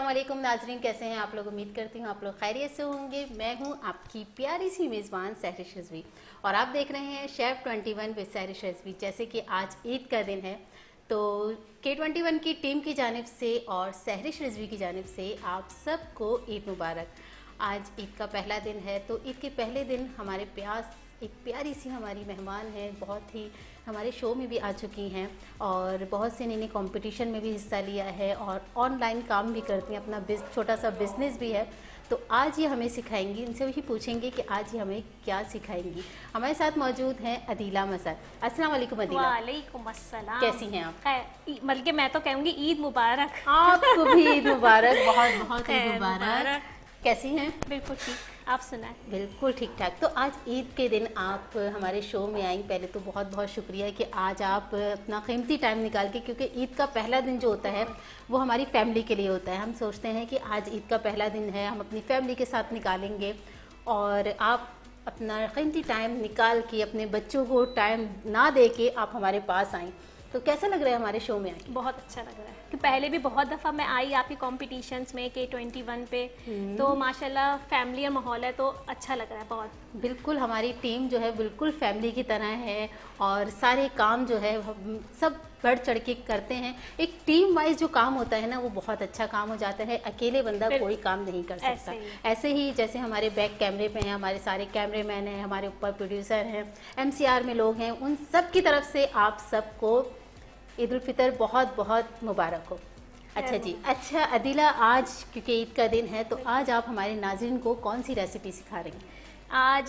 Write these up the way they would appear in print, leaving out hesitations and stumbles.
अस्सलाम वालेकुम नाजरीन, कैसे हैं आप लोग। उम्मीद करती हूँ आप लोग खैरियत से होंगे। मैं हूँ आपकी प्यारी सी मेज़बान सहरिश रिजवी और आप देख रहे हैं शेफ 21 विद सहरिश रिजवी। जैसे कि आज ईद का दिन है तो K21 की टीम की जानिब से और सहरिश रिजवी की जानिब से आप सबको ईद मुबारक। आज ईद का पहला दिन है तो ईद के पहले दिन हमारे प्यास एक प्यारी सी हमारी मेहमान है, बहुत ही हमारे शो में भी आ चुकी हैं और बहुत से इन्होंने कंपटीशन में भी हिस्सा लिया है और ऑनलाइन काम भी करती हैं, अपना छोटा सा बिजनेस भी है। तो आज ये हमें सिखाएंगी, इनसे वही पूछेंगे कि आज ये हमें क्या सिखाएंगी। हमारे साथ मौजूद हैं अदीला मसद। अस्सलाम वालेकुम अदीला। वालेकुम अस्सलाम। कैसी हैं आप? बल्कि मैं तो कहूँगी ईद मुबारक। आपको भी ईद मुबारक, बहुत बहुत ईद मुबारक। कैसी हैं? बिल्कुल ठीक, आप सुनाएं। बिल्कुल ठीक ठाक। तो आज ईद के दिन आप हमारे शो में आई, पहले तो बहुत बहुत शुक्रिया कि आज आप अपना कीमती टाइम निकाल के, क्योंकि ईद का पहला दिन जो होता है वो हमारी फैमिली के लिए होता है। हम सोचते हैं कि आज ईद का पहला दिन है, हम अपनी फैमिली के साथ निकालेंगे और आप अपना कीमती टाइम निकाल के अपने बच्चों को टाइम ना दे के आप हमारे पास आएँ। तो कैसा लग रहा है हमारे शो में आके? बहुत अच्छा लग रहा है कि पहले भी बहुत दफ़ा मैं आई आपकी कॉम्पिटिशन्स में K21 पे, तो माशाल्लाह फैमिली और माहौल है तो अच्छा लग रहा है बहुत। बिल्कुल, हमारी टीम जो है बिल्कुल फैमिली की तरह है और सारे काम जो है सब बढ़ चढ़ के करते हैं। एक टीम वाइज जो काम होता है ना वो बहुत अच्छा काम हो जाता है, अकेले बंदा कोई काम नहीं कर सकता। ऐसे ही जैसे हमारे बैक कैमरे पे हैं हमारे सारे कैमरेमैन हैं, हमारे ऊपर प्रोड्यूसर हैं, MCR में लोग हैं, उन सब की तरफ से आप सबको ईद उल फितर बहुत बहुत मुबारक हो। अच्छा जी, अच्छा अदीला, आज क्योंकि ईद का दिन है तो आज आप हमारे नाज़रीन को कौन सी रेसिपी सिखा रही हैं? आज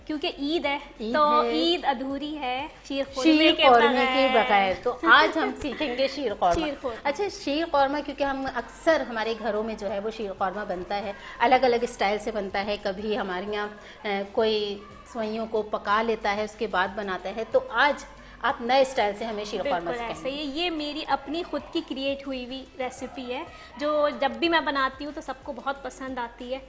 क्योंकि ईद है तो ईद अधूरी है शीर ख़ुर्मे के बगैर, तो आज हम सीखेंगे शीर ख़ुर्मा। अच्छा, शीर ख़ुर्मा क्योंकि हम अक्सर हमारे घरों में जो है वो शीर ख़ुर्मा बनता है, अलग अलग स्टाइल से बनता है। कभी हमारे यहाँ कोई सेवइयों को पका लेता है उसके बाद बनाता है, तो आज आप नए स्टाइल से हमें शीर ख़ुर्मा सिखाएंगे। ये मेरी अपनी खुद की क्रिएट हुई हुई रेसिपी है जो जब भी मैं बनाती हूँ तो सबको बहुत पसंद आती है।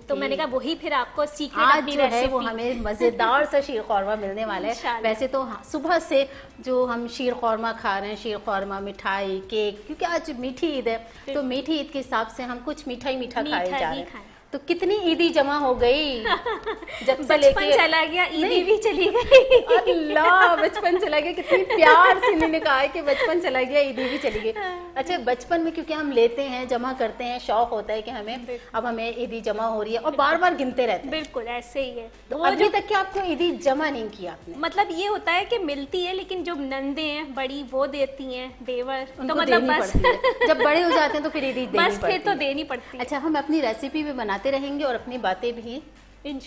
तो मैंने कहा वही फिर आपको सीखने आज जो है वो हमें मज़ेदार सा शीर ख़ुर्मा मिलने वाला है। वैसे तो सुबह से जो हम शीर ख़ुर्मा खा रहे हैं, शीर ख़ुर्मा, मिठाई, केक, क्योंकि आज मीठी ईद है तो मीठी ईद के हिसाब से हम कुछ मीठा खाए जा रहे हैं। तो कितनी ईदी जमा हो गई जब से बचपन चला गया, ईदी भी चली गई। अल्लाह, बचपन चला गया, कितनी प्यार से इन्होंने कहा है कि बचपन चला गया, ईदी भी चली गई। अच्छा, बचपन में क्योंकि हम लेते हैं, जमा करते हैं, शौक होता है कि हमें अब हमें ईदी जमा हो रही है और बार बार गिनते रहते हैं। बिल्कुल ऐसे ही है। तो अभी तक क्या आपको ईदी जमा नहीं किया आपने? मतलब ये होता है कि मिलती है लेकिन जो नंदे हैं बड़ी वो देती हैं, देवर तो मतलब बस जब बड़े हो जाते हैं तो फिर ईदी बस फिर तो देनी पड़ती है। अच्छा, हम अपनी रेसिपी भी बनाते रहेंगे और अपनी बातें भी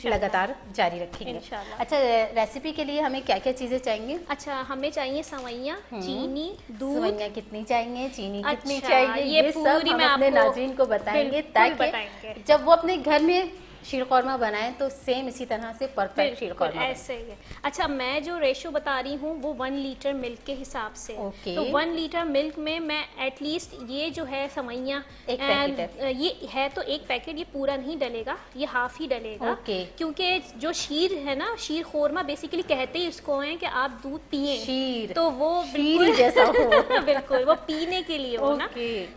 लगातार जारी रखेंगे इंशाल्लाह। अच्छा, रेसिपी के लिए हमें क्या क्या चीजें चाहिए? अच्छा, हमें चाहिए सवैयाँ, चीनी, दूध। सवैयाँ कितनी चाहिए, चीनी कितनी चाहिए, ये सब हम अपने नाज़रीन को बताएंगे ताकि जब वो अपने घर में शीर ख़ुर्मा बनाएं तो सेम इसी तरह से परफेक्ट शीर ख़ुर्मा ऐसे ही है। अच्छा, मैं जो रेशो बता रही हूँ वो 1 लीटर मिल्क के हिसाब से। तो 1 लीटर मिल्क में मैं एटलीस्ट ये जो है सवैयाँ ये है तो एक पैकेट, ये पूरा नहीं डलेगा, ये हाफ ही डलेगा। क्योंकि जो शीर है ना, शीर ख़ुर्मा बेसिकली कहते ही इसको हैं कि आप दूध पिए, तो वो बिल्कुल जैसा हो बिल्कुल वो पीने के लिए हो ना।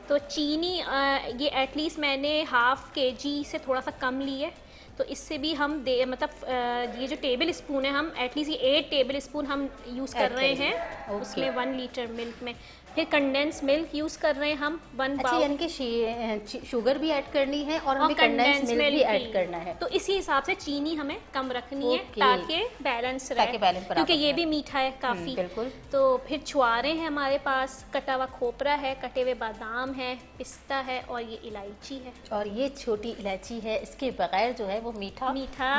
तो चीनी ये एटलीस्ट मैंने हाफ kg से थोड़ा सा कम ली है, तो इससे भी हम मतलब ये जो टेबल स्पून है हम एटलीस्ट ये 8 टेबल स्पून हम यूज़ कर रहे हैं उसमें 1 लीटर मिल्क में। फिर कंडेंस मिल्क यूज़ कर रहे हैं हम 1 बाउल। यानी कि शुगर भी ऐड करनी है और हमें कंडेंस मिल्क भी ऐड करना है, तो इसी हिसाब से चीनी हमें कम रखनी है ताकि बैलेंस रहे, क्योंकि ये भी मीठा है काफ़ी। बिल्कुल। तो फिर छुआरे हैं हमारे पास, कटा हुआ खोपरा है, कटे हुए बादाम है, पिस्ता है और ये इलायची है। और ये छोटी इलायची है, इसके बगैर जो है वो मीठा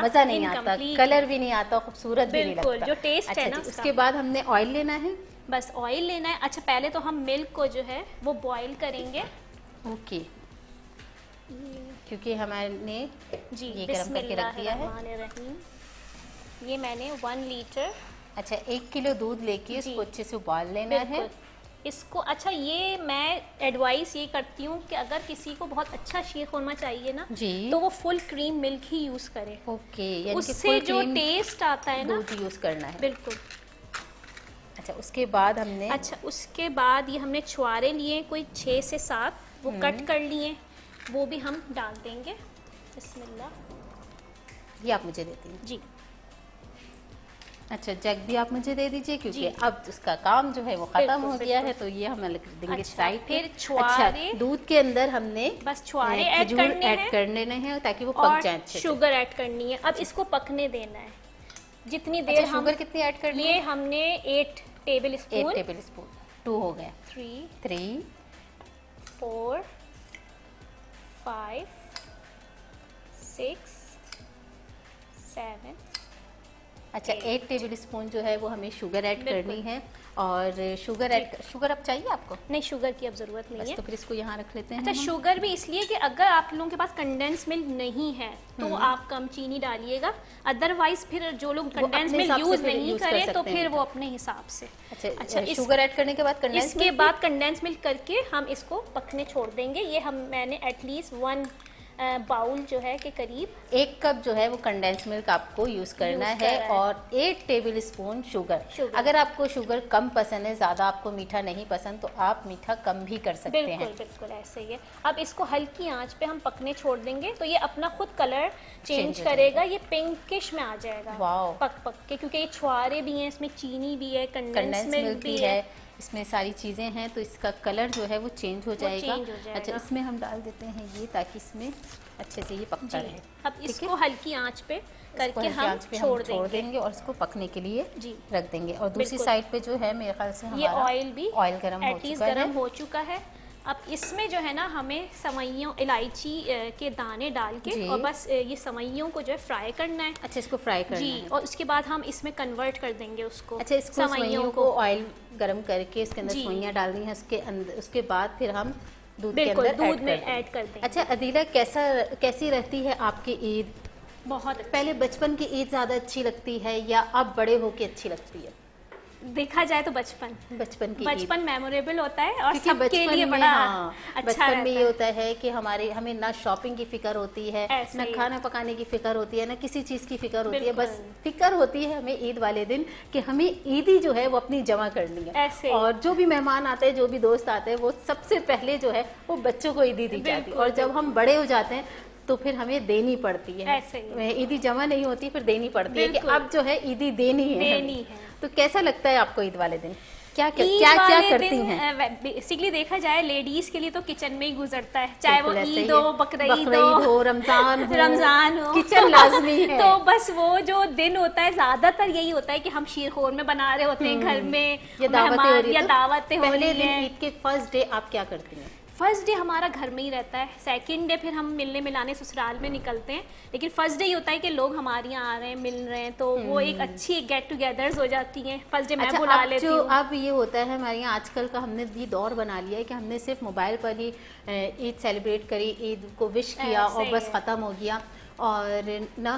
मज़ा नहीं आता, कलर भी नहीं आता, खूबसूरत भी नहीं लगता, जो टेस्ट है ना। उसके बाद हमने ऑयल लेना है, बस ऑयल लेना है। अच्छा, पहले तो हम मिल्क को जो है वो बॉईल करेंगे। ओके, क्योंकि हमने ये गरम करके रख दिया है। ये मैंने 1 लीटर, अच्छा 1 किलो दूध लेके इसको अच्छे से उबाल लेना है इसको। अच्छा, ये मैं एडवाइस ये करती हूँ कि अगर किसी को बहुत अच्छा शीर ख़ुर्मा चाहिए ना तो वो फुल क्रीम मिल्क ही यूज़ करे। ओके, उससे जो टेस्ट आता है ना, दूध यूज़ करना है। बिल्कुल। अच्छा, उसके बाद उसके बाद ये हमने छुआरे लिए कोई 6 से 7, वो कट कर लिए। वो भी हम डाल देंगे। बिस्मिल्लाह। ये आप मुझे देती हैं जी। अच्छा, जग भी आप मुझे दे दीजिए क्योंकि अब उसका काम जो है वो खत्म हो गया है, तो ये हम रख देंगे अच्छा, साइड पे। फिर छुआरे। अच्छा, दूध के अंदर हमने बस छुआरे ऐड करने हैं ताकि वो पक जाए अच्छे से। शुगर ऐड करनी है। अब इसको पकने देना है जितनी देर। अच्छा, शुगर कितनी ऐड करनी है? ये हमने 8 टेबल स्पून। 8 table spoon. 2 हो गया। 3 4 5 6 7। अच्छा, 8 टेबल स्पून जो है वो हमें शुगर ऐड करनी है। और शुगर अब चाहिए आपको? नहीं, शुगर की अब जरूरत नहीं है। तो फिर इसको यहाँ रख लेते हैं। अच्छा, शुगर भी इसलिए कि अगर आप लोगों के पास कंडेंस मिल्क नहीं है तो आप कम चीनी डालिएगा, अदरवाइज फिर जो लोग कंडेंस मिल्क यूज नहीं करें तो फिर वो अपने हिसाब से। अच्छा, शुगर ऐड करने के बाद इसके बाद कंडेंस मिल्क करके हम इसको पकने छोड़ देंगे। ये मैंने एटलीस्ट 1 बाउल जो है के करीब 1 कप जो है वो कंडेंस मिल्क आपको यूज करना है और 8 टेबल स्पून शुगर। अगर आपको शुगर कम पसंद है, ज्यादा आपको मीठा नहीं पसंद, तो आप मीठा कम भी कर सकते हैं। बिल्कुल ऐसे ही है। अब इसको हल्की आंच पे हम पकने छोड़ देंगे तो ये अपना खुद कलर चेंज करेगा, ये पिंकिश में आ जाएगा पक के, क्योंकि ये छुआरे भी हैं, इसमें चीनी भी है, कंडेंस मिल्क भी है, इसमें सारी चीज़ें हैं, तो इसका कलर जो है वो चेंज हो जाएगा। अच्छा, इसमें हम डाल देते हैं ये, ताकि इसमें अच्छे से ये पकता रहे। अब इसको हल्की आंच पे करके हम छोड़ देंगे और इसको पकने के लिए रख देंगे। और दूसरी साइड पे जो है मेरे ख्याल से हमारा ऑयल गर्म हो चुका है। अब इसमें जो है ना हमें सवैयों, इलायची के दाने डाल के और बस ये सवैयों को जो है फ्राई करना है। अच्छा, इसको फ्राई करना है। और उसके बाद हम इसमें कन्वर्ट कर देंगे उसको। अच्छा, इसको सवैयों को ऑयल गरम करके इसके अंदर सवैयां डालनी है, उसके अंदर, उसके बाद फिर हम दूध के अंदर दूध में ऐड कर देंगे। अच्छा अदीला, कैसी रहती है आपकी ईद? बहुत पहले बचपन की ईद ज्यादा अच्छी लगती है या अब बड़े होके अच्छी लगती है? देखा जाए तो बचपन मेमोरेबल होता है और सबके लिए बड़ा अच्छा बचपन में ये होता है कि हमें ना शॉपिंग की फिक्र होती है, ना खाना पकाने की फिक्र होती है, ना किसी चीज की फिक्र होती है। बस फिक्र होती है हमें ईद वाले दिन कि हमें ईदी जो है वो अपनी जमा करनी है। और जो भी मेहमान आते हैं, जो भी दोस्त आते हैं, वो सबसे पहले जो है वो बच्चों को ईदी दी जाती है। और जब हम बड़े हो जाते हैं तो फिर हमें देनी पड़ती है। ईदी जमा नहीं होती, फिर देनी पड़ती है कि अब जो है ईदी देनी है। तो कैसा लगता है आपको ईद वाले दिन? क्या करती हैं? बेसिकली देखा जाए लेडीज के लिए तो किचन में ही गुजरता है, चाहे वो ईद हो, बकरीद हो, रमजान हो, किचन लाजमी है। तो बस वो जो दिन होता है ज्यादातर यही होता है कि हम शीरखोर में बना रहे होते हैं घर में, या दावतें हो रही हैं। ईद के फर्स्ट डे आप क्या करती हैं? फर्स्ट डे हमारा घर में ही रहता है, सेकंड डे फिर हम मिलने मिलाने ससुराल में निकलते हैं, लेकिन फर्स्ट डे ही होता है कि लोग हमारे यहाँ आ रहे हैं, मिल रहे हैं, तो वो एक अच्छी गेट टुगेदर्स हो जाती हैं। फर्स्ट डे मैं बुला लेती हूँ। अब ये होता है हमारे यहाँ आजकल का, हमने ये दौर बना लिया है कि हमने सिर्फ मोबाइल पर ही ईद सेलिब्रेट करी, ईद को विश किया और बस ख़त्म हो गया। और ना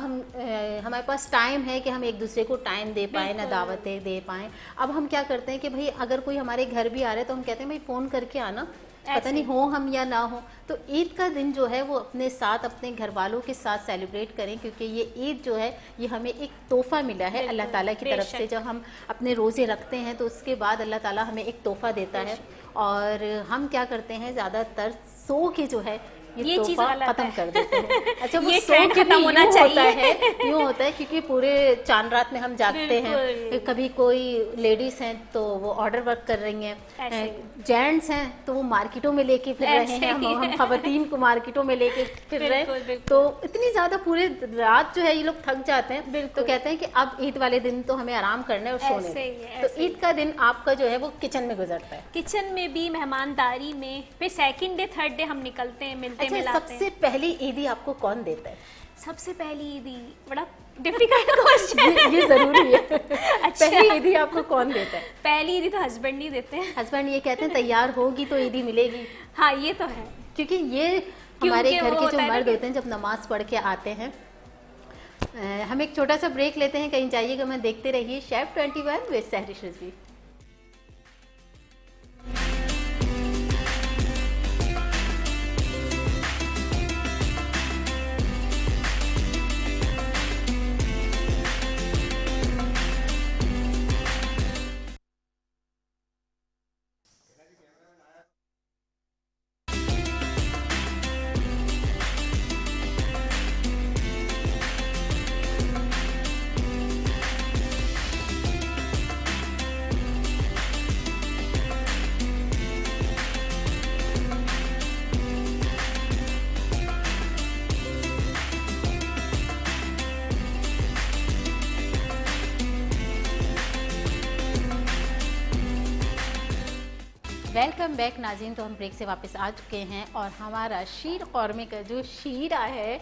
हमारे पास टाइम है कि हम एक दूसरे को टाइम दे पाए, ना दावतें दे पाएँ। अब हम क्या करते हैं कि भाई अगर कोई हमारे घर भी आ रहे हैं तो हम कहते हैं भाई फ़ोन करके आना, पता नहीं हो हम या ना हो। तो ईद का दिन जो है वो अपने साथ, अपने घर वालों के साथ सेलिब्रेट करें, क्योंकि ये ईद जो है ये हमें एक तोहफा मिला है अल्लाह ताला की तरफ से। जब हम अपने रोज़े रखते हैं तो उसके बाद अल्लाह ताला हमें एक तोहफा देता है। और हम क्या करते हैं, ज़्यादातर सो के जो है ये तोहफा खत्म कर देते हैं। अच्छा, वो सो के खत्म होना चाहिए। यूँ होता है क्योंकि पूरे चांद रात में हम जागते हैं। कभी कोई लेडीज हैं तो वो ऑर्डर वर्क कर रही हैं, जेंट्स हैं तो वो मार्केटों में लेके फिर रहे हैं, हम खवातीन को मार्केटों में लेके फिर रहे हैं। तो इतनी ज्यादा पूरे रात जो है ये लोग थक जाते हैं, तो कहते हैं कि अब ईद वाले दिन तो हमें आराम करना है और सोने। तो ईद का दिन आपका जो है वो किचन में गुजरता है। किचन में भी, मेहमानदारी में, फिर सेकंड डे थर्ड डे हम निकलते हैं, मिलते अच्छा, सबसे पहली ईदी आपको कौन देता है? सबसे पहली ईदी बड़ा डिफिकल्ट क्वेश्चन। ये जरूरी है। अच्छा, पहली ईदी आपको कौन देता है? पहली ईदी तो हस्बैंड ही देते हैं। हस्बैंड ये कहते हैं तैयार होगी तो ईदी मिलेगी। हाँ, ये तो है, क्योंकि ये हमारे घर के जो मर्द होते हैं जब नमाज पढ़ के आते हैं। हम एक छोटा सा ब्रेक लेते हैं, कहीं जाइएगा, मैं देखते रहिए chef 21 with Sahrish Rizvi. Welcome back नाज़रीन। तो हम ब्रेक से वापस आ चुके हैं और हमारा शीर कौरमे का जो शीरा है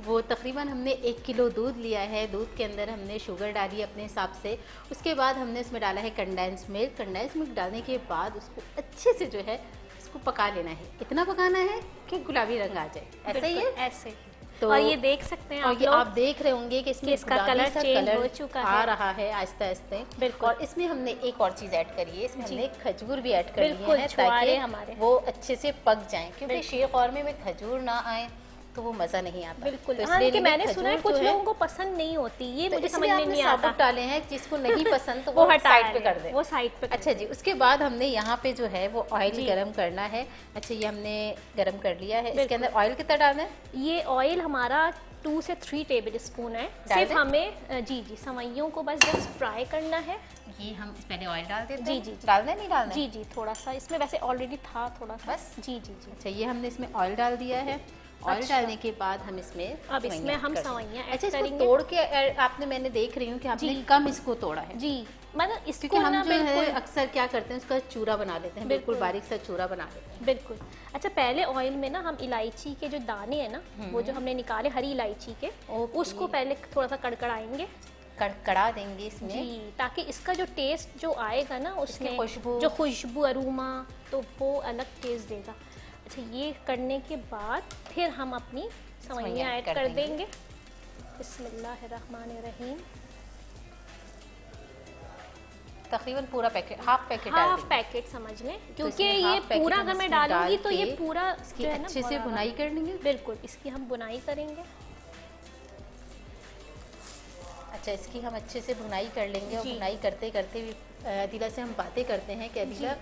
वो तकरीबन हमने 1 किलो दूध लिया है। दूध के अंदर हमने शुगर डाली अपने हिसाब से। उसके बाद हमने उसमें डाला है कंडेंस मिल्क। कंडेंस मिल्क डालने के बाद उसको अच्छे से जो है उसको पका लेना है। इतना पकाना है कि गुलाबी रंग आ जाए, ऐसे ही है, ऐसे। तो और ये देख सकते हैं और ये आप देख रहे होंगे कि इसका कलर चेंज हो चुका आ रहा है आहिस्ते आहिस्ते। बिल्कुल। और इसमें हमने एक और चीज़ ऐड करी है, इसमें हमने खजूर भी ऐड कर लिए हैं ताकि हमारे वो अच्छे से पक जाएं, क्योंकि शीर कौरमे में खजूर ना आए तो वो मज़ा नहीं आता। बिल्कुल। तो हाँ, कि मैंने सुना है कुछ लोगों को पसंद नहीं होती, ये तो मुझे समझ में नहीं आता। डाले हैं, जिसको नहीं पसंद तो वो साइड पे कर दे, वो साइड पे। अच्छा जी। उसके बाद हमने यहाँ पे जो है वो ऑयल गरम करना है। अच्छा, ये हमने गरम कर लिया है। इसके अंदर ऑयल कितना डालना है? ये ऑयल हमारा 2 से 3 टेबल स्पून है। सिर्फ हमें जी सेवइयों को बस जस्ट फ्राई करना है। ये हम पहले ऑयल डाल देते हैं। जी डालना नहीं डालना? जी थोड़ा सा इसमें वैसे ऑलरेडी था थोड़ा सा बस। जी। अच्छा, ये हमने इसमें ऑयल डाल दिया है। ऑयल डालने के बाद हम इसमें हम सवैयां ऐड करेंगे। तोड़ के आपने, मैंने देख रही हूँ कि आपने कम इसको तोड़ा है। जी, मतलब इसको हम जो है अक्सर क्या करते हैं उसका चूरा बना देते हैं, बिल्कुल बारीक सा चूरा बना देते हैं। बिल्कुल। अच्छा, पहले ऑयल में ना हम इलायची के जो दाने हैं ना, वो जो हमने निकाले हरी इलायची के, उसको पहले थोड़ा सा कड़कड़ाएंगे, कड़कड़ा देंगे इसमें जी, ताकि इसका जो टेस्ट जो आएगा ना उसमें खुशबू अरोमा, तो वो अलग टेस्ट देगा। अच्छा, ये करने के बाद फिर हम अपनी सेवइयां ऐड कर देंगे। बिस्मिल्लाहिर्रहमानिर्रहीम। तकरीबन पूरा पैकेट, हाफ पैकेट समझ लें, क्योंकि ये पूरा अगर मैं डालूंगी तो ये पूरा इसकी अच्छे से बुनाई कर लेंगे। बिल्कुल, इसकी हम बुनाई करेंगे। अच्छा, इसकी हम अच्छे से बुनाई कर लेंगे। और बुनाई करते करते भी अदीला से हम बातें करते हैं कि अदीला,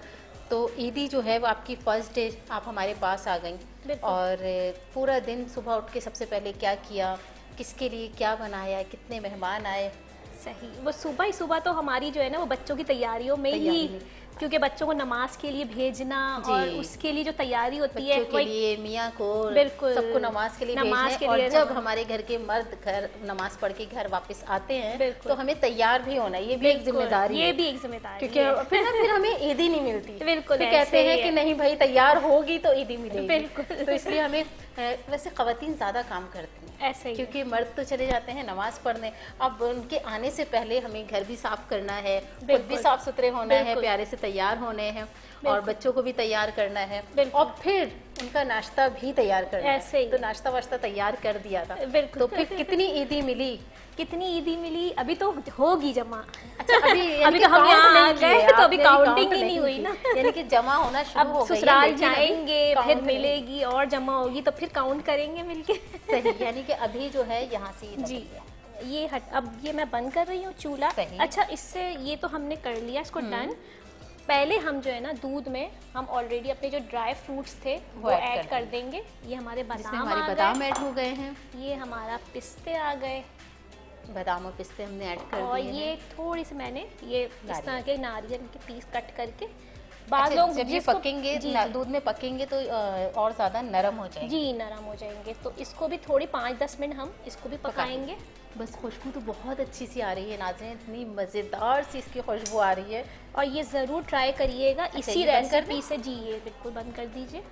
तो ईदी जो है वो आपकी फर्स्ट डे आप हमारे पास आ गई, और पूरा दिन सुबह उठ के सबसे पहले क्या किया, किसके लिए क्या बनाया, कितने मेहमान आए? सही, वो सुबह ही सुबह तो हमारी जो है ना वो बच्चों की तैयारियों में ही, क्योंकि बच्चों को नमाज के लिए भेजना और उसके लिए जो तैयारी होती है, के लिए मियाँ को बिल्कुल सबको नमाज के लिए भेजना। और जब हमारे घर के मर्द घर नमाज पढ़ के घर वापस आते हैं तो हमें तैयार भी होना, ये भी एक जिम्मेदारी, ये भी एक जिम्मेदारी, क्योंकि फिर हमें ईदी नहीं मिलती। बिल्कुल, कहते हैं कि नहीं भाई तैयार होगी तो ईदी मिलेगी। बिल्कुल। तो इसलिए हमें, वैसे ख़वातीन ज़्यादा काम करती हैं ऐसे ही, क्योंकि मर्द तो चले जाते हैं नमाज पढ़ने। अब उनके आने से पहले हमें घर भी साफ करना है, खुद भी साफ सुथरे होना है, प्यारे से तैयार होने हैं, और बच्चों को भी तैयार करना है, और फिर उनका नाश्ता भी तैयार करना है। तो नाश्ता वाश्ता तैयार कर दिया था। तो फिर कितनी ईदी मिली? अभी तो होगी जमा। अच्छा, अभी तो हम यहाँ आ गए तो अभी काउंटिंग ही नहीं हुई ना, यानी कि जमा होना शुरू हो गई। ससुराल जाएंगे फिर मिलेगी और जमा होगी तो फिर काउंट करेंगे मिलके। सही, यानी कि अभी जो है यहाँ से जी ये अब ये मैं बंद कर रही हूँ चूल्हा। अच्छा, इससे ये तो हमने कर लिया इसको डन। पहले हम जो है ना दूध में हम ऑलरेडी अपने जो ड्राई फ्रूट्स थे वो ऐड कर देंगे। ये हमारे बादाम ऐड हो गए हैं, ये हमारा पिस्ते आ गए, बादाम और पिस्ते हमने ऐड कर दिए, और ये थोड़ी सी मैंने ये इस तरह के नारियल के पीस कट करके। बाद लोग जब ये पकेंगे दूध में पकेंगे तो और ज़्यादा नरम हो जाएंगे। जी, नरम हो जाएंगे, तो इसको भी थोड़ी 5-10 मिनट हम इसको भी पकाएंगे। बस खुशबू तो बहुत अच्छी सी आ रही है नाज़रीन, इतनी मज़ेदार सी इसकी खुशबू आ रही है, और ये ज़रूर ट्राई करिएगा इसी रेसिपी से। जी, ये बिल्कुल बंद कर दीजिए।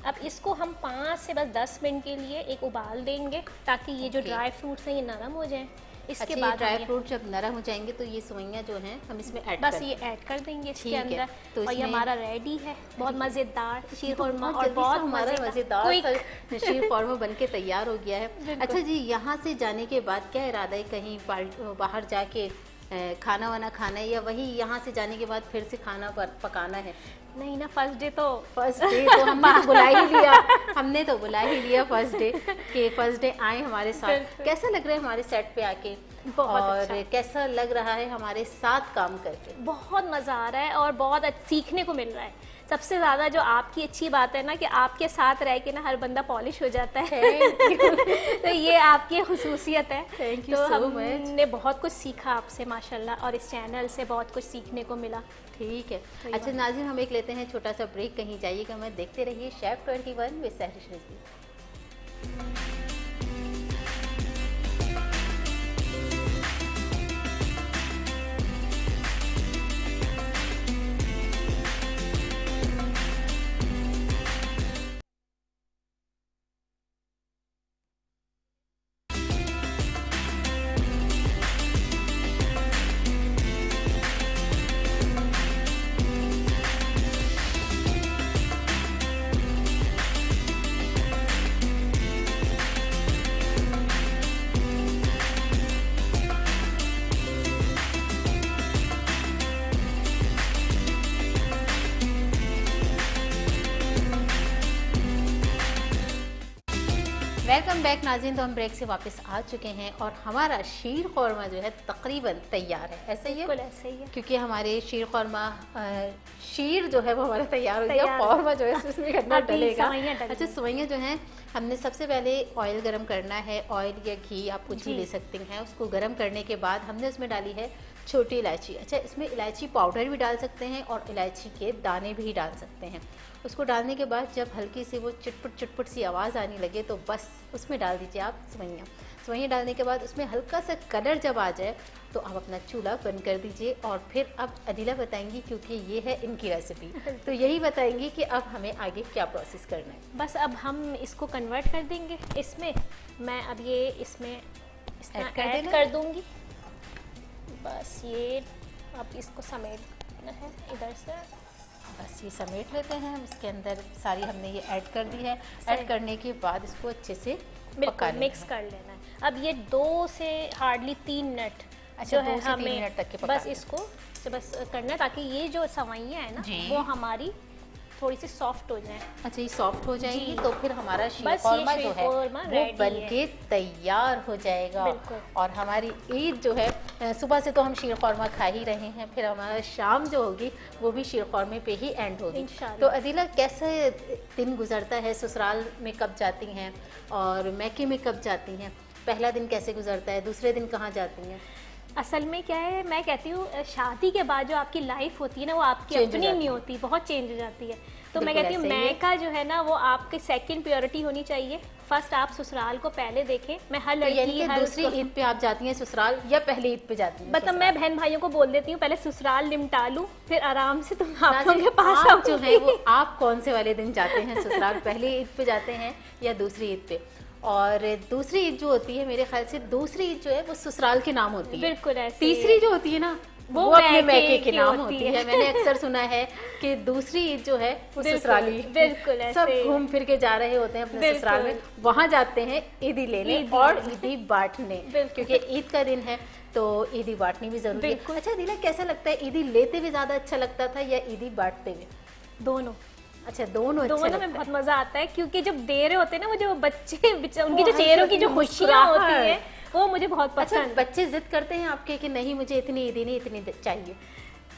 अब इसको हम 5 से बस 10 मिनट के लिए एक उबाल देंगे, ताकि ये जो ड्राई फ्रूट्स हैं ये नरम हो जाएं। इसके बाद ड्राई फ्रूट जब नरम हो जाएंगे तो ये सेवइयां जो हैं हम इसमें ये ऐड कर देंगे इसके अंदर। तो और ये हमारा रेडी है, बहुत मज़ेदार शीर खुरमा, और बहुत हमारा मज़ेदार शीर खुरमा बन के तैयार हो गया है। अच्छा जी, यहाँ से जाने के बाद क्या इरादा है, कहीं बाहर जाके खाना वाना खाना है, या वही यहाँ से जाने के बाद फिर से खाना पकाना है? नहीं ना, फर्स्ट डे तो हमने तो बुला ही लिया फर्स्ट डे कि फर्स्ट डे आए हमारे साथ। कैसा लग रहा है हमारे सेट पे आके, और कैसा लग रहा है हमारे साथ काम करके? बहुत मज़ा आ रहा है और बहुत सीखने को मिल रहा है। सबसे ज़्यादा जो आपकी अच्छी बात है ना कि आपके साथ रह के ना हर बंदा पॉलिश हो जाता है। तो ये आपकी खुसूसियत है। Thank you so much. हमने बहुत कुछ सीखा आपसे माशाल्लाह, और इस चैनल से बहुत कुछ सीखने को मिला। ठीक है। अच्छा नाज़रीन, हम एक लेते हैं छोटा सा ब्रेक, कहीं जाइएगा मत, देखते रहिए chef 21 with Sahrish Rizvi. Welcome back नाज़रीन। तो हम ब्रेक से वापस आ चुके हैं और हमारा शीर खौरमा जो है तकरीबन तैयार है। ऐसा ही है? बिल्कुल ऐसे ही है, क्योंकि हमारे शीर खौरमा शीर जो है वो हमारा तैयार हो गया, खौरमा जो है उसमें करना डलेगा। अच्छा, सवैयाँ जो हैं हमने सबसे पहले ऑयल गरम करना है। ऑयल या घी आप कुछ भी ले सकते हैं। उसको गरम करने के बाद हमने उसमें डाली है छोटी इलायची। अच्छा, इसमें इलायची पाउडर भी डाल सकते हैं और इलायची के दाने भी डाल सकते हैं। उसको डालने के बाद जब हल्की सी वो चटपट चटपट सी आवाज़ आने लगे तो बस उसमें डाल दीजिए आप सवैयाँ। सवैयाँ डालने के बाद उसमें हल्का सा कलर जब आ जाए तो आप अपना चूल्हा बंद कर दीजिए। और फिर अब अदिला बताएंगी, क्योंकि ये है इनकी रेसिपी, तो यही बताएंगी कि अब हमें आगे क्या प्रोसेस करना है। बस अब हम इसको कन्वर्ट कर देंगे इसमें। मैं अब ये इसमें ऐड कर दूंगी। बस ये अब इसको समेटना है इधर से। बस ये समेट लेते हैं। इसके अंदर सारी हमने ये ऐड कर दी है। ऐड करने के बाद इसको अच्छे से मिक्स कर लेना है। अब ये 2 से हार्डली 3 मिनट अच्छा 2 से 3 मिनट तक के बस इसको बस करना है, ताकि ये जो सवैयाँ है ना वो हमारी थोड़ी सी सॉफ्ट हो जाए। अच्छा, ये सॉफ्ट हो जाएंगी तो फिर हमारा शीर खौरमा जो है वो बनके तैयार हो जाएगा। और हमारी ईद जो है, सुबह से तो हम शीर खौरमा खा ही रहे हैं, फिर हमारा शाम जो होगी वो भी शीर खौरमे पे ही एंड होगी। तो अदिला, कैसे दिन गुजरता है? ससुराल में कब जाती हैं और मैके में कब जाती हैं? पहला दिन कैसे गुजरता है? दूसरे दिन कहाँ जाती हैं? असल में क्या है, मैं कहती हूँ शादी के बाद जो आपकी लाइफ होती है ना वो आपकी अपनी नहीं होती, बहुत चेंज हो जाती है। तो मैं कहती हूँ मैका जो है ना वो आपकी सेकंड प्रायोरिटी होनी चाहिए। फर्स्ट आप ससुराल को पहले देखें। मैं हर लड़की दूसरी ईद पे आप जाती हैं ससुराल या पहली ईद पे जाती हैं? मतलब मैं बहन भाइयों को बोल देती हूँ पहले ससुराल निपटा लूं, फिर आराम से तुम आप लोगों के पास आप जो है वो आप कौन से वाले दिन जाते हैं ससुराल? पहली ईद पे जाते हैं या दूसरी ईद पे? और दूसरी ईद जो होती है, मेरे ख्याल से दूसरी ईद जो है वो ससुराल के नाम होती है। बिल्कुल ऐसे। तीसरी जो होती है ना वो अपने मैके के नाम होती है। मैंने अक्सर सुना है कि दूसरी ईद जो है वो ससुराली, बिल्कुल ऐसे सब घूम फिर के जा रहे होते हैं अपने ससुराल में, वहाँ जाते हैं ईदी लेने और ईदी बांटने, क्योंकि ईद का दिन है तो ईदी बांटनी भी जरूरी है। अच्छा दिला, कैसा लगता है, ईदी लेते हुए ज्यादा अच्छा लगता था या ईदी बांटते हुए? दोनों। अच्छा, दोनों में बहुत मजा आता है, क्योंकि जब दे रहे होते हैं ना वो जो बच्चे उनकी जो चेहरों की जो खुशियाँ होती है वो मुझे बहुत पसंद। अच्छा, बच्चे जिद करते हैं आपके कि नहीं मुझे इतनी ईदी नहीं, इतनी चाहिए?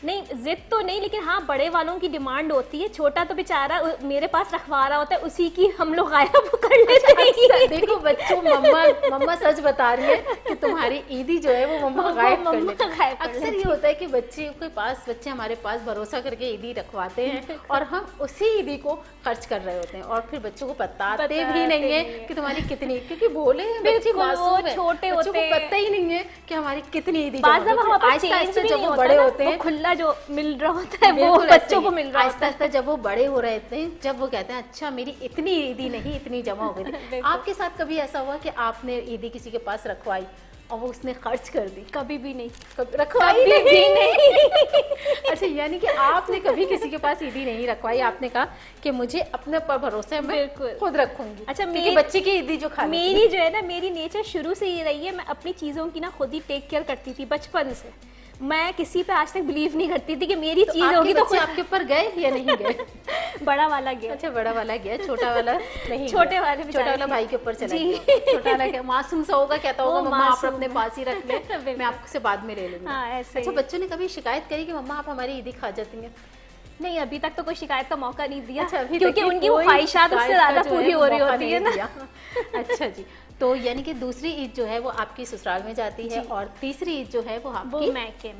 नहीं, जिद तो नहीं, लेकिन हाँ बड़े वालों की डिमांड होती है। छोटा तो बेचारा मेरे पास रखवा रहा होता है, उसी की हम लोग गायब कर लेते हैं। देखो बच्चों, मम्मा सच बता रही है कि तुम्हारी ईदी जो है वो मम्मा गायब कर लेती है। अक्सर ये होता है कि बच्चे हमारे पास भरोसा करके ईदी रखवाते हैं और हम उसी ईदी को खर्च कर रहे होते हैं और फिर बच्चों को बताते भी नहीं है कि तुम्हारी कितनी, क्योंकि भोले बच्चे मासूम हैं, छोटे होते हैं, पता ही नहीं है कि हमारी कितनी ईदी। आहिस्ता जब वो बड़े होते हैं खुला जो मिल रहा होता है वो बच्चों को मिल रहा है। आहिस्ता जब वो बड़े हो रहे थे, जब वो कहते हैं अच्छा मेरी इतनी ईदी नहीं, इतनी जमा हो गई। आपके साथ कभी ऐसा हुआ कि आपने ईदी किसी के पास रखवाई और वो उसने खर्च कर दी? कभी भी नहीं। रखवाई नहीं। अच्छा, यानी कि आपने कभी किसी के पास ईदी नहीं रखवाई, आपने कहा कि मुझे अपने पर भरोसा है, मैं खुद रखूंगी। अच्छा, मेरी बच्चे की ईदी जो खा मेरी जो है ना, मेरी नेचर शुरू से ये रही है, मैं अपनी चीजों की ना खुद ही टेक केयर करती थी बचपन से। मैं किसी पे आज तक बिलीव नहीं करती थी कि मेरी चीज होगी तो आपके ऊपर गए या नहीं गए? बड़ा वाला गया। अच्छा, बड़ा वाला गया, छोटा वाला नहीं? छोटा वाला भाई के ऊपर चला गया। छोटा वाला क्या मासूम सा होगा, कहता होगा मम्मा आप अपने पास ही रख ले, मैं आपसे बाद में ले लूंगी। अच्छा, बच्चों ने कभी शिकायत करी कि मम्मा आप हमारी ईदी खा जाती हैं? नहीं, अभी तक तो कोई शिकायत का मौका नहीं दिया। अच्छा, क्योंकि उनकी ख्वाहिशात उससे ज्यादा पूरी हो रही होती है ना। अच्छा जी, तो यानी कि दूसरी ईद जो है वो आपकी ससुराल में जाती है और तीसरी ईद जो है वो आपकी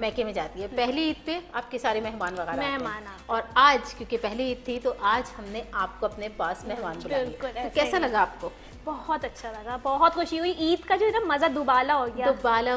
मैके में जाती है। पहली ईद पे आपके सारे मेहमान वगैरह और आज क्योंकि पहली ईद थी तो आज हमने आपको अपने पास मेहमान बुलाया। तो कैसा लगा आपको? बहुत अच्छा लगा, बहुत खुशी हुई। ईद का जो है ना मज़ा दुबाला हो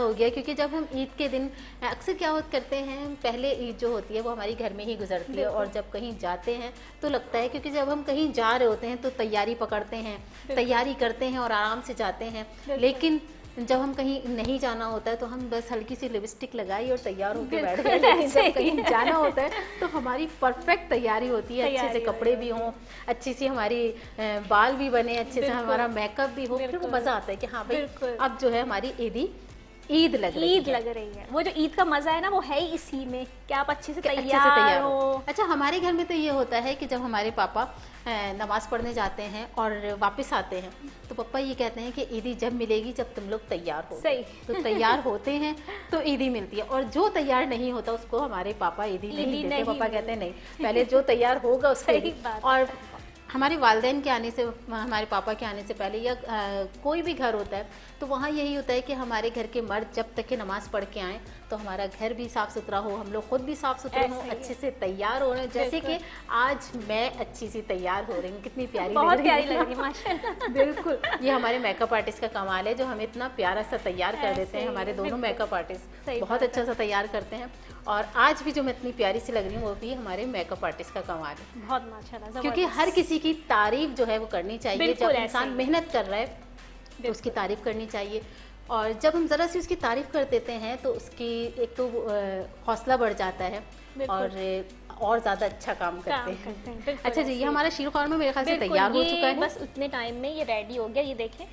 गया, क्योंकि जब हम ईद के दिन अक्सर क्या करते हैं, पहले ईद जो होती है वो हमारी घर में ही गुजरती है और जब कहीं जाते हैं तो लगता है, क्योंकि जब हम कहीं जा रहे होते हैं तो तैयारी पकड़ते हैं, तैयारी करते हैं और आराम से जाते हैं, लेकिन जब हम कहीं नहीं जाना होता है तो हम बस हल्की सी लिपस्टिक लगाई और तैयार होकर बैठ गए। लेकिन जब कहीं जाना होता है तो हमारी परफेक्ट तैयारी होती है, अच्छे से कपड़े भी हों, अच्छी सी हमारी बाल भी बने, अच्छे से हमारा मेकअप भी हो, फिर वो मज़ा आता है कि हाँ भाई अब जो है हमारी ईदी ईद लग रही है। वो जो ईद का मजा है ना वो है ही इसी में कि आप अच्छे से तैयार हो। अच्छा, हमारे घर में तो ये होता है कि जब हमारे पापा नमाज पढ़ने जाते हैं और वापस आते हैं तो पापा ये कहते हैं कि ईदी जब मिलेगी जब तुम लोग तैयार हो। सही। तो तैयार होते हैं तो ईदी मिलती है, और जो तैयार नहीं होता उसको हमारे पापा ईदी नहीं देते। पापा कहते हैं नहीं, पहले जो तैयार होगा उसके। और हमारे वालिदैन के आने से, हमारे पापा के आने से पहले या कोई भी घर होता है तो वहाँ यही होता है कि हमारे घर के मर्द जब तक कि नमाज पढ़ के आएँ तो हमारा घर भी साफ़ सुथरा हो, हम लोग खुद भी साफ़ सुथरे हों, अच्छे से तैयार हो रहे हैं। जैसे कि आज मैं अच्छी सी तैयार हो रही हूँ, कितनी प्यारी बहुत प्यारी लग रही है माशाल्लाह। बिल्कुल, ये हमारे मेकअप आर्टिस्ट का कमाल है जो हमें इतना प्यारा सा तैयार कर देते हैं। हमारे दोनों मेकअप आर्टिस्ट बहुत अच्छा सा तैयार करते हैं, और आज भी जो मैं इतनी प्यारी सी लग रही हूँ वो भी हमारे मेकअप आर्टिस्ट का कमाल है। बहुत माशाल्लाह, क्योंकि हर किसी की तारीफ जो है वो करनी चाहिए। जब इंसान मेहनत कर रहा है तो उसकी तारीफ करनी चाहिए, और जब हम ज़रा सी उसकी तारीफ कर देते हैं तो उसकी एक तो हौसला बढ़ जाता है और ज़्यादा अच्छा काम करते हैं। अच्छा जी, ये हमारा शीर ख़ुरमा मेरे ख्याल से तैयार हो चुका है। बस उतने टाइम में ये रेडी हो गया। ये देखें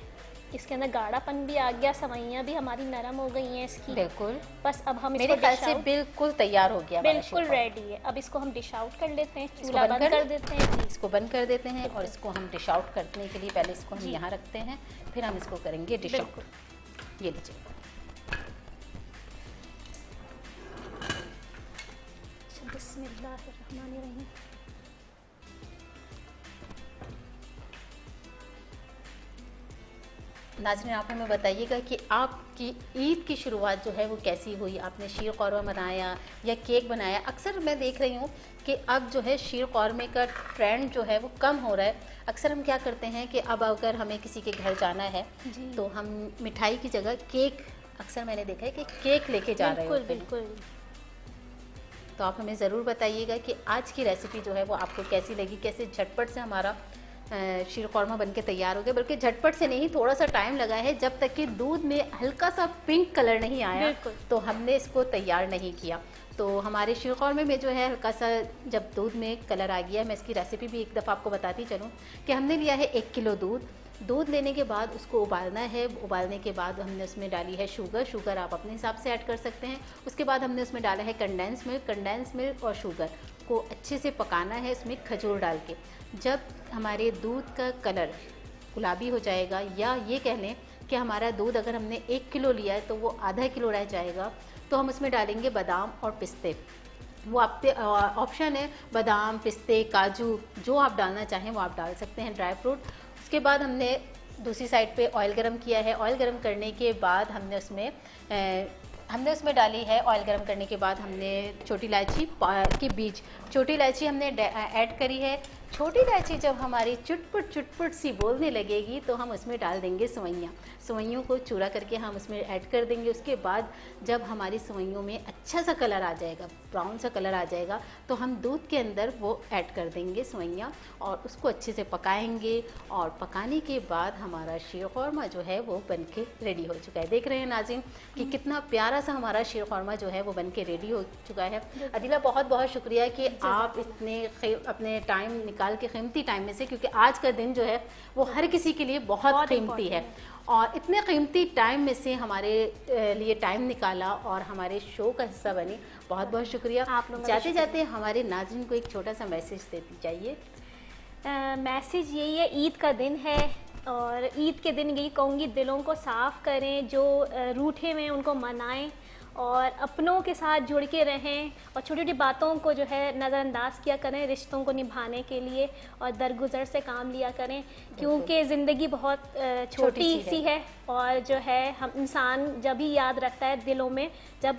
इसके अंदर गाढ़ापन भी आ गया, सवैयाँ भी हमारी नरम हो गई हैं इसकी। बिल्कुल, बस अब हम मेरे ख्याल से बिल्कुल तैयार हो गया, बिल्कुल रेडी है। अब इसको हम डिश आउट कर लेते हैं, चूल्हा बंद कर देते हैं। इसको बंद कर देते हैं और इसको हम डिश आउट करने के लिए पहले इसको हम यहाँ रखते हैं, फिर हम इसको करेंगे डिश आउट। ये लीजिए, बिस्मिल्लाहिर्रहमानिर्रहीम। नाज़रीन, आप हमें बताइएगा कि आपकी ईद की शुरुआत जो है वो कैसी हुई? आपने शीर ख़ुरमा बनाया या केक बनाया? अक्सर मैं देख रही हूँ कि अब जो है शीर ख़ुरमे का ट्रेंड जो है वो कम हो रहा है। अक्सर हम क्या करते हैं कि अब अगर हमें किसी के घर जाना है तो हम मिठाई की जगह केक, अक्सर मैंने देखा है कि केक लेके जा रहे होते हैं। बिल्कुल। तो आप हमें ज़रूर बताइएगा कि आज की रेसिपी जो है वो आपको कैसी लगी, कैसे झटपट से हमारा शीर ख़ुरमा बनके तैयार हो गया। बल्कि झटपट से नहीं, थोड़ा सा टाइम लगा है, जब तक कि दूध में हल्का सा पिंक कलर नहीं आया तो हमने इसको तैयार नहीं किया। तो हमारे शीर ख़ुरमे में जो है हल्का सा जब दूध में कलर आ गया, मैं इसकी रेसिपी भी एक दफ़ा आपको बताती चलूँ कि हमने लिया है 1 किलो दूध लेने के बाद उसको उबालना है। उबालने के बाद हमने उसमें डाली है शुगर आप अपने हिसाब से ऐड कर सकते हैं। उसके बाद हमने उसमें डाला है कंडेंस मिल्क और शुगर को अच्छे से पकाना है उसमें खजूर डाल के। जब हमारे दूध का कलर गुलाबी हो जाएगा, या ये कह लें कि हमारा दूध अगर हमने 1 किलो लिया है तो वो आधा किलो रह जाएगा, तो हम उसमें डालेंगे बादाम और पिस्ते। वो आपके ऑप्शन है, बादाम, पिस्ते, काजू, जो आप डालना चाहें वो आप डाल सकते हैं, ड्राई फ्रूट। उसके बाद हमने दूसरी साइड पे ऑयल गरम किया है। ऑयल गरम करने के बाद हमने उसमें डाली है, ऑयल गरम करने के बाद हमने छोटी इलायची के बीज, छोटी इलायची हमने ऐड करी है। छोटी इलायची जब हमारी चुटपुट सी बोलने लगेगी तो हम उसमें डाल देंगे सवैयों को चूरा करके हम उसमें ऐड कर देंगे। उसके बाद जब हमारी सवैयों में अच्छा सा कलर आ जाएगा, ब्राउन सा कलर आ जाएगा, तो हम दूध के अंदर वो ऐड कर देंगे सवैयाँ और उसको अच्छे से पकाएंगे। और पकाने के बाद हमारा शीर ख़ुरमा जो है वो बनके रेडी हो चुका है। देख रहे हैं नाज़रीन कि कितना प्यारा सा हमारा शीर ख़ुरमा जो है वो बनके रेडी हो चुका है। अदिला, बहुत बहुत शुक्रिया कि आप इतने अपने टाइम निकाल के, कीमती टाइम में से, क्योंकि आज का दिन जो है वो हर किसी के लिए बहुत कीमती है, और इतने कीमती टाइम में से हमारे लिए टाइम निकाला और हमारे शो का हिस्सा बनी। बहुत बहुत शुक्रिया। आप लोग जाते जाते हमारे नाज़रीन को एक छोटा सा मैसेज देती चाहिए। मैसेज यही है, ईद का दिन है और ईद के दिन यही कहूँगी, दिलों को साफ़ करें, जो रूठे हुए उनको मनाएं और अपनों के साथ जुड़ के रहें, और छोटी छोटी बातों को जो है नज़रअंदाज किया करें रिश्तों को निभाने के लिए, और दरगुजर से काम लिया करें, क्योंकि ज़िंदगी बहुत छोटी सी है। और जो है हम इंसान जब ही याद रखता है दिलों में, जब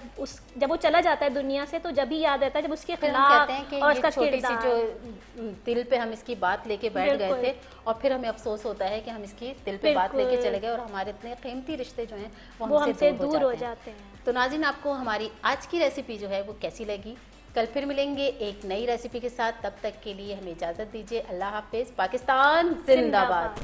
वो चला जाता है दुनिया से, तो जब ही याद रहता है जब उसके खिलाफ और उसका किरदार, जो दिल पे हम इसकी बात लेके बैठ गए थे और फिर हमें अफसोस होता है कि हम इसकी दिल पे बात लेके चले गए और हमारे इतने कीमती रिश्ते जो हैं वो हमसे दूर हो जाते हैं। तो नाज़रीन, आपको हमारी आज की रेसिपी जो है वो कैसी लगी? कल फिर मिलेंगे एक नई रेसिपी के साथ। तब तक के लिए हमें इजाज़त दीजिए। अल्लाह हाफिज़। पाकिस्तान जिंदाबाद।